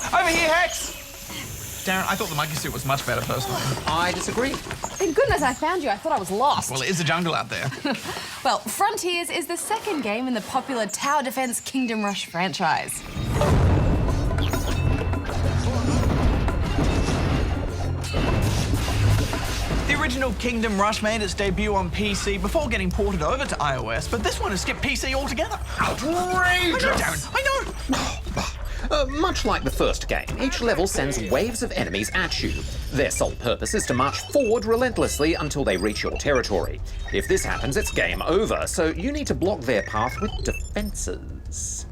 Oh, over here, Hex! Darren, I thought the monkey suit was much better personally. I disagree. Thank goodness I found you. I thought I was lost. Well, it is a jungle out there. Well, Frontiers is the second game in the popular tower defense Kingdom Rush franchise. The original Kingdom Rush made its debut on PC before getting ported over to iOS, but this one has skipped PC altogether. Outrageous! I know, Darren, I know! Much like the first game, each level sends waves of enemies at you. Their sole purpose is to march forward relentlessly until they reach your territory. If this happens, it's game over, so you need to block their path with defenses.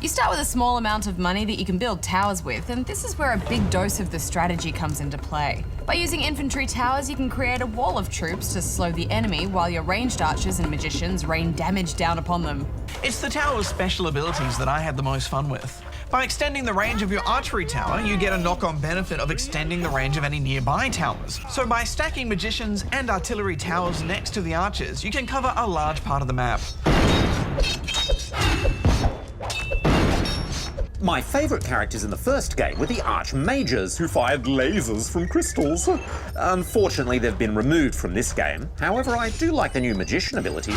You start with a small amount of money that you can build towers with, and this is where a big dose of the strategy comes into play. By using infantry towers, you can create a wall of troops to slow the enemy while your ranged archers and magicians rain damage down upon them. It's the tower's special abilities that I had the most fun with. By extending the range of your archery tower, you get a knock-on benefit of extending the range of any nearby towers. So by stacking magicians and artillery towers next to the archers, you can cover a large part of the map. My favourite characters in the first game were the Archmages, who fired lasers from crystals. Unfortunately, they've been removed from this game. However, I do like the new magician abilities.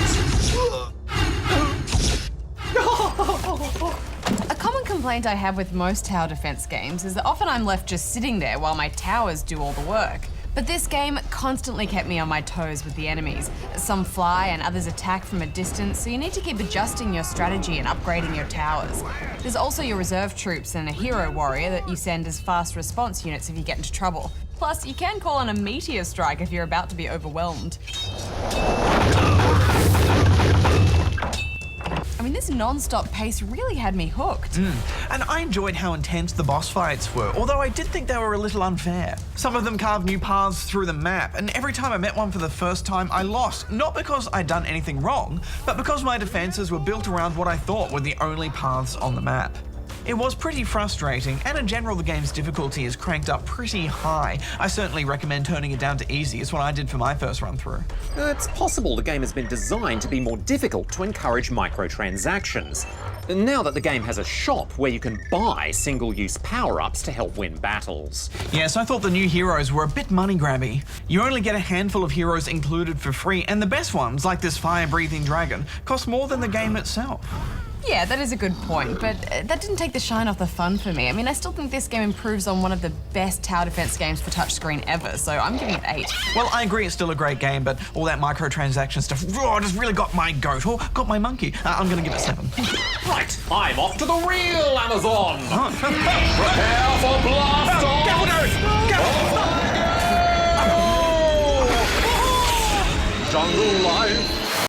A common complaint I have with most tower defense games is that often I'm left just sitting there while my towers do all the work. But this game constantly kept me on my toes with the enemies. Some fly and others attack from a distance, so you need to keep adjusting your strategy and upgrading your towers. There's also your reserve troops and a hero warrior that you send as fast response units if you get into trouble. Plus, you can call on a meteor strike if you're about to be overwhelmed. I mean, this non-stop pace really had me hooked. And I enjoyed how intense the boss fights were, although I did think they were a little unfair. Some of them carved new paths through the map, and every time I met one for the first time, I lost. Not because I'd done anything wrong, but because my defenses were built around what I thought were the only paths on the map. It was pretty frustrating, and in general the game's difficulty is cranked up pretty high. I certainly recommend turning it down to easy. It's what I did for my first run through. It's possible the game has been designed to be more difficult to encourage microtransactions. Now that the game has a shop where you can buy single-use power-ups to help win battles. Yes, I thought the new heroes were a bit money-grabby. You only get a handful of heroes included for free, and the best ones, like this fire-breathing dragon, cost more than the game itself. Yeah, that is a good point, but that didn't take the shine off the fun for me. I mean, I still think this game improves on one of the best tower defense games for touchscreen ever, so I'm giving it 8. Well, I agree it's still a great game, but all that microtransaction stuff just really got my goat, or got my monkey. I'm gonna give it 7. Right, I'm off to the real Amazon! Prepare for blast off! Get Jungle life!